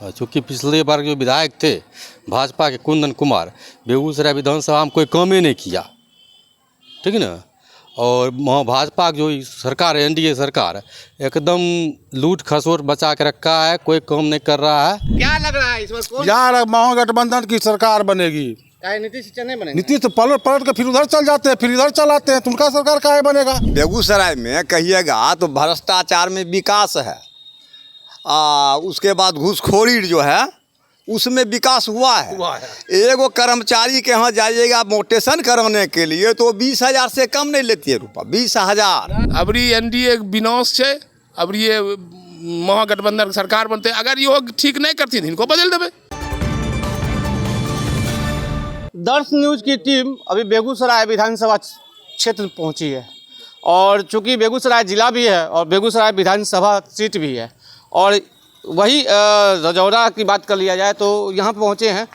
चूँकि पिछले बार जो विधायक थे भाजपा के कुंदन कुमार, बेगूसराय विधानसभा में कोई काम ही नहीं किया, ठीक है ना। और भाजपा की जो सरकार है, एनडीए सरकार, एकदम लूट खसोट बचा के रखा है, कोई काम नहीं कर रहा है। क्या लग रहा है इस बार कौन यार महागठबंधन की सरकार बनेगी। काहे नीतीश नहीं बनेगा? नीतीश तो पलट पलट के फिर उधर चल जाते हैं, फिर इधर चल आते हैं, तो उनका सरकार काहे बनेगा। बेगूसराय में कहिएगा तो भ्रष्टाचार में विकास है, उसके बाद घूसखोरी जो है उसमें विकास हुआ है। एगो कर्मचारी के यहाँ जाइएगा मोटेशन कराने के लिए तो 20,000 से कम नहीं लेती है रुपया, 20,000। अबरी एनडीए विनाश है, अबरी ये महागठबंधन सरकार बनते, अगर ये ठीक नहीं करती इनको बदल देवे। दर्श न्यूज की टीम अभी बेगूसराय विधानसभा क्षेत्र में पहुंची है और चूंकि बेगूसराय जिला भी है और बेगूसराय विधानसभा सीट भी है और वही रजौरा की बात कर लिया जाए तो यहाँ पे पहुँचे हैं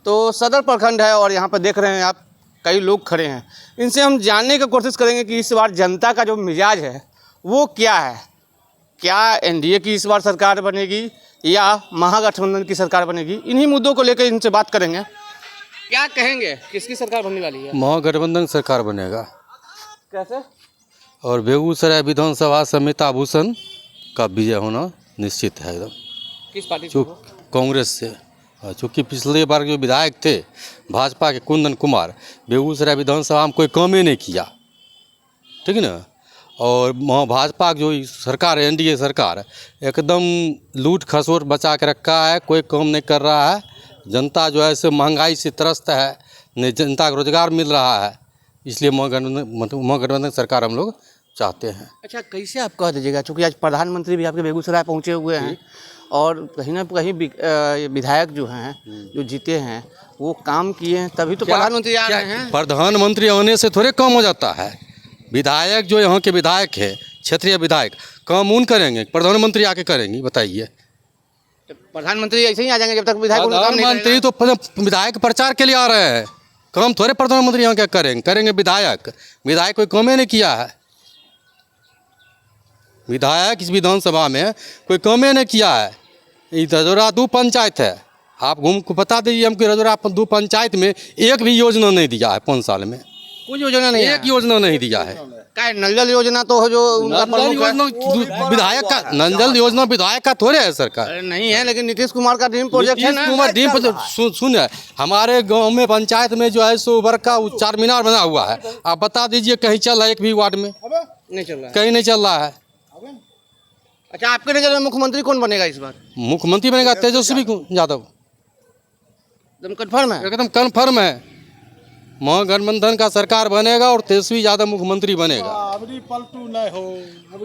तो सदर प्रखंड है और यहाँ पर देख रहे हैं आप कई लोग खड़े हैं। इनसे हम जानने की कोशिश करेंगे कि इस बार जनता का जो मिजाज है वो क्या है। क्या एनडीए की इस बार सरकार बनेगी या महागठबंधन की सरकार बनेगी, इन्हीं मुद्दों को लेकर इनसे बात करेंगे। क्या कहेंगे, किसकी सरकार बनने वाली है? महागठबंधन सरकार बनेगा। कैसे? और बेगूसराय विधानसभा से अमिता भूषण का विजय होना निश्चित है एकदम। किस पार्टी से? कांग्रेस से। चूँकि पिछले बार जो विधायक थे भाजपा के कुंदन कुमार, बेगूसराय विधानसभा में कोई काम ही नहीं किया, ठीक है ना। और भाजपा की जो सरकार है, एनडीए सरकार, एकदम लूट खसोट बचा के रखा है, कोई काम नहीं कर रहा है। जनता जो है सो महंगाई से त्रस्त है, नहीं जनता को रोजगार मिल रहा है, इसलिए महागठबंधन सरकार हम लोग चाहते हैं। अच्छा, कैसे आप कह दीजिएगा, चूँकि आज प्रधानमंत्री भी आपके बेगूसराय पहुँचे हुए हैं और कहीं ना कहीं विधायक जो हैं जो जीते हैं वो काम किए हैं तभी तो प्रधानमंत्री आ रहे हैं। प्रधानमंत्री आने से थोड़े काम हो जाता है। विधायक जो यहाँ के विधायक है, क्षेत्रीय विधायक, काम उन करेंगे, प्रधानमंत्री आके करेंगे, बताइए। प्रधानमंत्री ऐसे ही आ जाएंगे जब तक विधायक प्रधानमंत्री तो विधायक प्रचार के लिए आ रहे हैं, काम थोड़े प्रधानमंत्री यहाँ क्या करेंगे विधायक कोई काम ही नहीं किया है। विधायक इस विधानसभा में कोई काम ही नहीं किया है। ये रजौरा 2 पंचायत है, आप घूम को बता दीजिए हमको, रजौरा 2 पंचायत में एक भी योजना नहीं दिया है 5 साल में। कोई योजना नहीं, एक योजना नहीं दिया है। क्या नल जल योजना तो जो उनका विधायक का नल जल योजना विधायक का थोड़े है सरकार नहीं है, लेकिन नीतीश कुमार का ड्रीम प्रोजेक्ट है ना। सुन हमारे गांव में पंचायत में जो है सो बड़का चार मीनार बना हुआ है, आप बता दीजिए कहीं चल रहा है? एक भी वार्ड में नहीं चल रहा है, कहीं नहीं चल रहा है। अच्छा, आपके नजर में मुख्यमंत्री कौन बनेगा इस बार? मुख्यमंत्री बनेगा तेजस्वी यादव। एकदम कन्फर्म है? एकदम कन्फर्म है, महागठबंधन का सरकार बनेगा और तेजस्वी यादव मुख्यमंत्री बनेगा।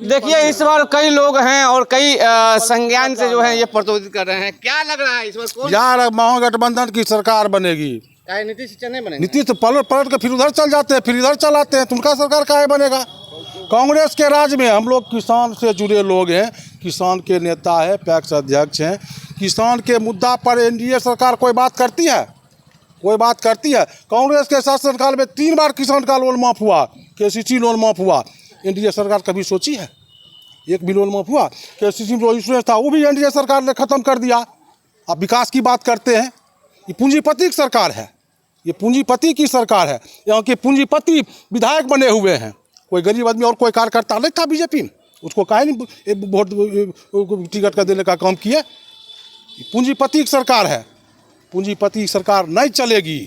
देखिए, इस बार कई लोग हैं और कई संज्ञान से जो है ये प्रतिनिधित्व कर रहे हैं। क्या लग रहा है इस बार कौन यार महागठबंधन की सरकार बनेगी। काहे नीतीश नहीं बनेगा? नीतीश तो पलट पलट के फिर उधर चल जाते हैं, फिर इधर चल आते हैं, तो उनका सरकार काहे बनेगा। कांग्रेस के राज में हम लोग किसान से जुड़े लोग हैं, किसान के नेता है, पैक्स अध्यक्ष हैं। किसान के मुद्दा पर एनडीए सरकार कोई बात करती है? कोई बात करती है? कांग्रेस के शासनकाल में 3 बार किसान का लोन माफ़ हुआ, केसीसी लोन माफ़ हुआ। एनडीए सरकार कभी सोची है? एक भी लोन माफ़ हुआ? केसीसी में जो इंश्योरेंस था वो भी एनडीए सरकार ने ख़त्म कर दिया। अब विकास की बात करते हैं, ये पूंजीपति की सरकार है, ये पूंजीपति की सरकार है। यहाँ के पूंजीपति विधायक बने हुए हैं, कोई गरीब आदमी और कोई कार्यकर्ता नहीं था बीजेपी में, उसको काहे नहीं वोट टिकट का देने का काम किया। पूंजीपति की सरकार है, पूंजीपति की सरकार नहीं चलेगी।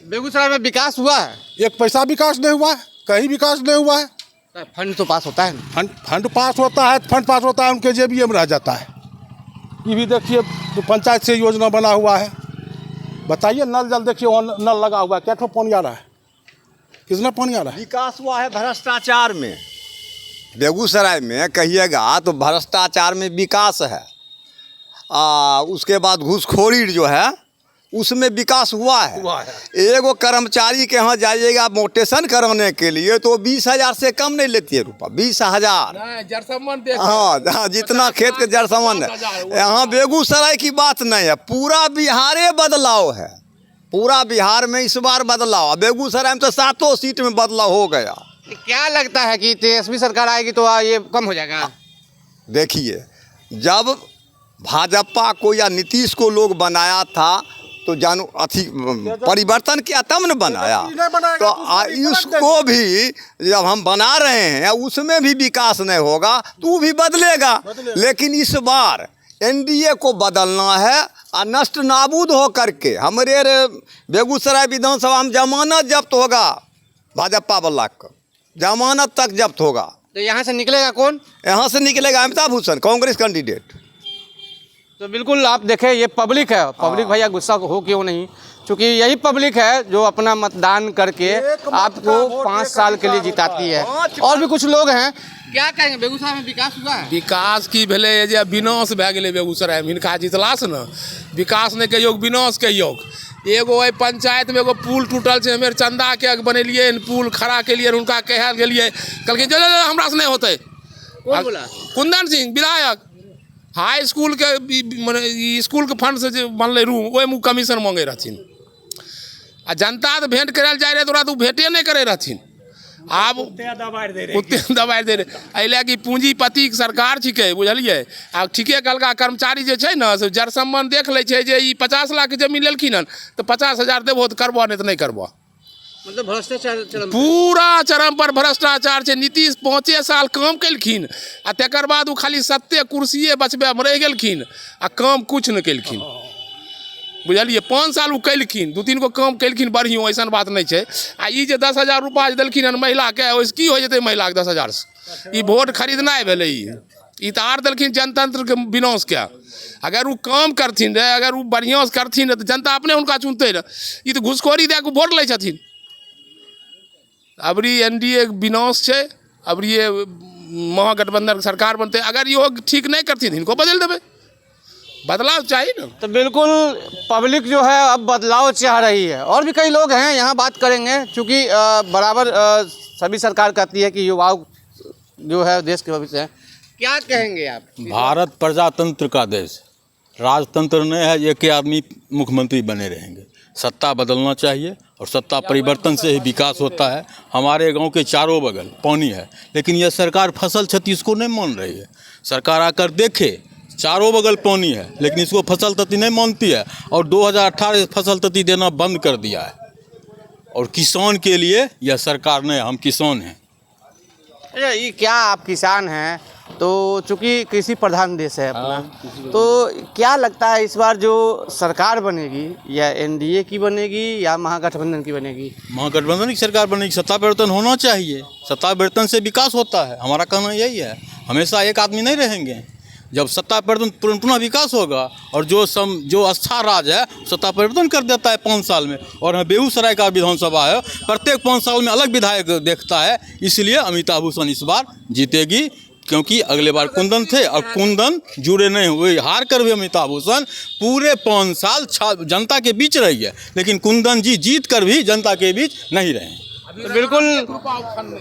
बेगूसराय में विकास हुआ है? एक पैसा विकास नहीं हुआ है, कहीं विकास नहीं हुआ है। फंड तो पास होता है ना? फंड पास होता है, फंड पास होता है, उनके जेबीए में रह जाता है। ये भी देखिए तो पंचायत से योजना बना हुआ है, बताइए। नल जल देखिए, वहाँ नल लगा हुआ है, क्या ठो पानी आ रहा है, कितना पानी आ रहा है। विकास हुआ है भ्रष्टाचार में। बेगूसराय में कहिएगा तो भ्रष्टाचार में विकास है, उसके बाद घूसखोरी जो है उसमें विकास हुआ है। एगो कर्मचारी के यहाँ जाइएगा मोटेशन कराने के लिए तो 20,000 से कम नहीं लेती है रुपया, 20,000। हाँ, जितना खेत के जरसमन है। यहाँ बेगूसराय की बात नहीं है, पूरा बिहारे बदलाव है, पूरा बिहार में इस बार बदलाव। बेगूसराय में तो 7 सीट में बदलाव हो गया। क्या लगता है कि तेजस्वी सरकार आएगी तो ये कम हो जाएगा? देखिए, जब भाजपा को या नीतीश को लोग बनाया था तो जानो अथी परिवर्तन किया तब न बनाया। तो इसको भी जब हम बना रहे हैं उसमें भी विकास नहीं होगा तो वो भी बदलेगा। लेकिन इस बार एनडीए को बदलना है और नष्ट नाबूद हो करके हमारे बेगूसराय विधानसभा में जमानत जब्त होगा, भाजपा वाला का जमानत तक जब्त होगा। तो यहाँ से निकलेगा कौन? यहाँ से निकलेगा अमिताभ भूषण, कांग्रेस कैंडिडेट। तो बिल्कुल आप देखें, ये पब्लिक है, पब्लिक भैया गुस्सा हो क्यों नहीं, क्योंकि यही पब्लिक है जो अपना मतदान करके आपको 5 साल के लिए जिताती है। और भी कुछ लोग हैं, क्या कहेंगे, बेगूसराय में विकास हुआ है? विकास की भेले जे विनाश भए गेलै बेगूसराय में, हिनका जितलास ने विकास नहीं कहियो विनाश कहियो। एगो ओहि पंचायत में एगो पुल टूटल छै, हमें चंदा के बनेलिए पुल खड़ा केलिए, उनका कहल गेलिए, कहलखिन जो हमरा से नहीं होते। कौन बोला? कुंदन सिंह विधायक। हाई स्कूल के मने स्कूल के फंड से जे बनले रूम ओहिमे कमीशन मांगे रहथिन आ जनता तो भेंट करे जाए रहे तो ओकरा भेंटे नहीं करे रहथिन। आब उत्ते दबाइ दे रहे एहि लए कि पूंजीपति सरकार छिकै, बुझलिए। आ ठीके कहलका कर्मचारी जे छै ने से जरसम्मन देख लै छै जे ई 50 लाख के जमीन लेलखिन हन तो 50,000 देबो तो करबो नहीं तो नहीं करबो। मतलब भ्रष्टाचार चरम पूरा चरम पर भ्रष्टाचार छै। नीतीश 5 साल काम केलखिन आ तकर बाद वो खाली 7 कुर्सिये बचबे में रह गेलखिन आ काम कुछ नहीं केलखिन, बुझलिए। 5 साल वो केलखिन, 2-3 गो काम केलखिन बढ़ियों, ऐसा बात नहीं है। आ ई जे 10,000 रुपया देलखिन हन महिला के, ओहिसे की हो जेतै महिला के 10,000 से? ई वोट खरीदनाइ भेलै। ई तो आर देलखिन जनतंत्र के विनाश के। अगर वो काम करथिन रहे, अगर वो बढ़िया से करथिन तो जनता अपने उनका चुनते रहे। ई तो घुसखोरी दे के वोट लै छथिन। अबरी एनडीए विनाश है, अबरी ये महागठबंधन सरकार बनते। अगर यो ठीक नहीं करती इनको बदल देवे, बदलाव चाहिए ना। तो बिल्कुल पब्लिक जो है अब बदलाव चाह रही है। और भी कई लोग हैं, यहाँ बात करेंगे, क्योंकि बराबर सभी सरकार कहती है कि युवाओं जो है देश के भविष्य है। क्या कहेंगे आप? भारत प्रजातंत्र का देश, राजतंत्र नहीं है एक ही आदमी मुख्यमंत्री बने रहेंगे। सत्ता बदलना चाहिए और सत्ता परिवर्तन से ही विकास होता है। हमारे गांव के चारों बगल पानी है, लेकिन यह सरकार फसल क्षति इसको नहीं मान रही है। सरकार आकर देखे, चारों बगल पानी है लेकिन इसको फसल क्षति नहीं मानती है और 2018 से फसल क्षति देना बंद कर दिया है। और किसान के लिए यह सरकार नहीं, हम किसान हैं। अच्छा, ये क्या आप किसान हैं तो चूँकि कृषि प्रधान देश है अपना, तो क्या लगता है इस बार जो सरकार बनेगी या एनडीए की बनेगी या महागठबंधन की बनेगी? महागठबंधन की सरकार बनेगी। सत्ता परिवर्तन होना चाहिए, सत्ता परिवर्तन से विकास होता है। हमारा कहना यही है, हमेशा एक आदमी नहीं रहेंगे। जब सत्ता परिवर्तन पुनः विकास होगा और जो अच्छा राज है सत्ता परिवर्तन कर देता है 5 साल में। और हमें बेगूसराय का विधानसभा है, प्रत्येक 5 साल में अलग विधायक देखता है, इसलिए अमिताभ भूषण इस बार जीतेगी। क्योंकि अगले बार कुंदन थे और कुंदन जुड़े नहीं हुए, हार कर भी अमिताभ भूषण पूरे 5 साल जनता के बीच रही है, लेकिन कुंदन जी जीत कर भी जनता के बीच नहीं रहे। तो बिल्कुल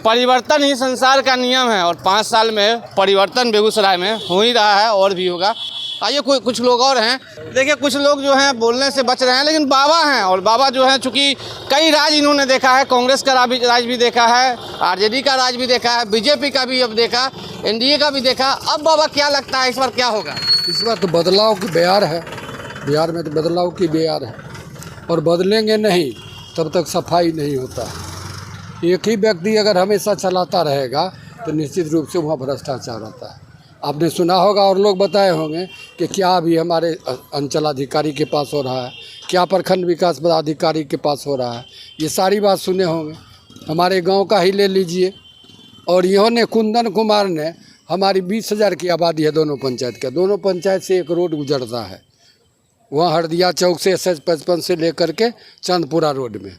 परिवर्तन ही संसार का नियम है और 5 साल में परिवर्तन बेगूसराय में हो ही रहा है और भी होगा। आइए कुछ लोग और हैं, देखिए कुछ लोग जो हैं बोलने से बच रहे हैं, लेकिन बाबा हैं और बाबा जो हैं चूँकि कई राज इन्होंने देखा है, कांग्रेस का राज भी देखा है, आरजेडी का राज भी देखा है, बीजेपी का भी अब देखा, एनडीए का भी देखा। अब बाबा क्या लगता है इस बार क्या होगा? इस बार तो बदलाव की बयार है, बिहार में तो बदलाव की बयार है और बदलेंगे नहीं तब तक सफाई नहीं होता है। एक ही व्यक्ति अगर हमेशा चलाता रहेगा तो निश्चित रूप से वहाँ भ्रष्टाचार होता है। आपने सुना होगा और लोग बताए होंगे कि क्या अभी हमारे अंचलाधिकारी के पास हो रहा है, क्या प्रखंड विकास पदाधिकारी के पास हो रहा है, ये सारी बात सुने होंगे। हमारे गांव का ही ले लीजिए, और इन्होंने कुंदन कुमार ने, हमारी 20,000 की आबादी है दोनों पंचायत का, दोनों पंचायत से एक रोड गुजरता है, वहाँ हरदिया चौक से SS55 से लेकर के चंदपुरा रोड में।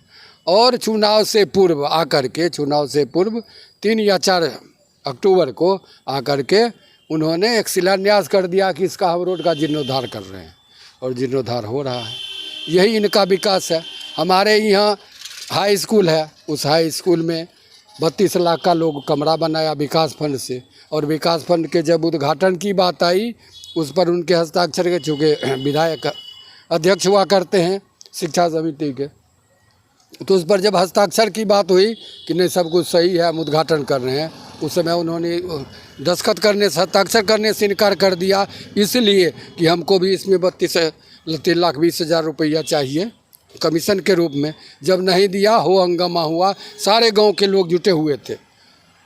और चुनाव से पूर्व आकर के, चुनाव से पूर्व 3 या 4 अक्टूबर को आकर के उन्होंने एक शिलान्यास कर दिया कि इसका हम रोड का जीर्णोद्धार कर रहे हैं और जीर्णोद्धार हो रहा है। यही इनका विकास है। हमारे यहाँ हाई स्कूल है, उस हाई स्कूल में 32 लाख का लोग कमरा बनाया विकास फंड से, और विकास फंड के जब उद्घाटन की बात आई उस पर उनके हस्ताक्षर के, चूँकि विधायक अध्यक्ष हुआ करते हैं शिक्षा समिति के, तो उस पर जब हस्ताक्षर की बात हुई कि नहीं सब कुछ सही है, हम उद्घाटन कर रहे हैं, उस समय उन्होंने दस्तखत करने से, हस्ताक्षर करने से इनकार कर दिया, इसलिए कि हमको भी इसमें 3,20,000 रुपया चाहिए कमीशन के रूप में। जब नहीं दिया, हो हंगामा हुआ, सारे गांव के लोग जुटे हुए थे,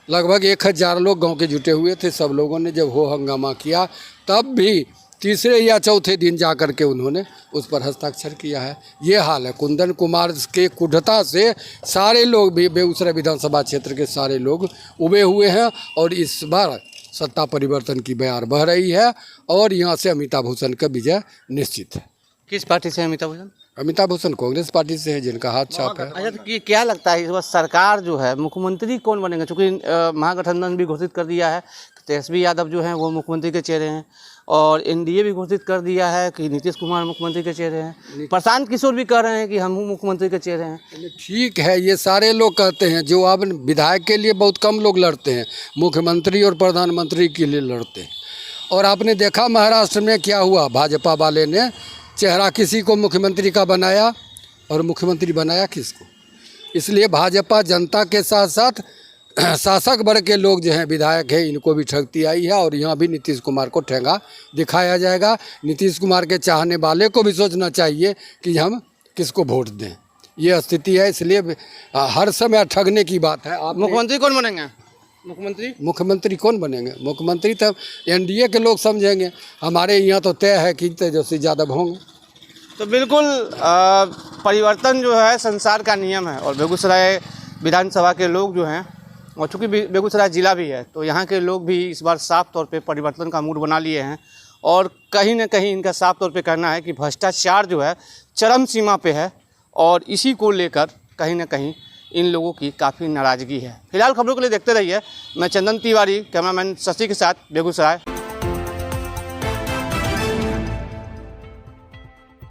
लगभग 1,000 लोग गांव के जुटे हुए थे। सब लोगों ने जब हो हंगामा किया, तब भी तीसरे या चौथे दिन जा कर के उन्होंने उस पर हस्ताक्षर किया है। ये हाल है। कुंदन कुमार के कुढ़ता से सारे लोग भी बेगूसराय विधानसभा क्षेत्र के सारे लोग उबे हुए हैं और इस बार सत्ता परिवर्तन की बयार बह रही है और यहाँ से अमिताभ भूषण का विजय निश्चित है। किस पार्टी से अमिताभ भूषण? अमिताभ भूषण कांग्रेस पार्टी से है, जिनका हाथ छाप है। अच्छा, तो ये क्या लगता है इस बार सरकार जो है, मुख्यमंत्री कौन बनेगा? चूँकि महागठबंधन भी घोषित कर दिया है, तेजस्वी यादव जो हैं वो मुख्यमंत्री के चेहरे हैं, और एनडीए भी घोषित कर दिया है कि नीतीश कुमार मुख्यमंत्री के चेहरे हैं, प्रशांत किशोर भी कह रहे हैं कि हम मुख्यमंत्री के चेहरे हैं। ठीक है, ये सारे लोग कहते हैं। जो अब विधायक के लिए बहुत कम लोग लड़ते हैं, मुख्यमंत्री और प्रधानमंत्री के लिए लड़ते हैं। और आपने देखा महाराष्ट्र में क्या हुआ, भाजपा वाले ने चेहरा किसी को मुख्यमंत्री का बनाया और मुख्यमंत्री बनाया किसको। इसलिए भाजपा जनता के साथ साथ शासक वर्ग के लोग जो हैं, विधायक हैं, इनको भी ठगती आई है और यहाँ भी नीतीश कुमार को ठेंगा दिखाया जाएगा। नीतीश कुमार के चाहने वाले को भी सोचना चाहिए कि हम किसको वोट दें। ये स्थिति है, इसलिए हर समय ठगने की बात है। आप मुख्यमंत्री कौन बनेंगे? मुख्यमंत्री कौन बनेंगे? मुख्यमंत्री तब एनडीए के लोग समझेंगे। हमारे यहाँ तो तय है कि तेजस्वी यादव होंगे। तो बिल्कुल परिवर्तन जो है संसार का नियम है, और बेगूसराय विधानसभा के लोग जो हैं, और चूँकि बेगूसराय ज़िला भी है, तो यहाँ के लोग भी इस बार साफ तौर पे परिवर्तन का मूड बना लिए हैं। और कहीं ना कहीं इनका साफ तौर पे कहना है कि भ्रष्टाचार जो है चरम सीमा पे है, और इसी को लेकर कहीं ना कहीं इन लोगों की काफ़ी नाराज़गी है। फिलहाल खबरों के लिए देखते रहिए। मैं चंदन तिवारी, कैमरामैन शशि के साथ, बेगूसराय।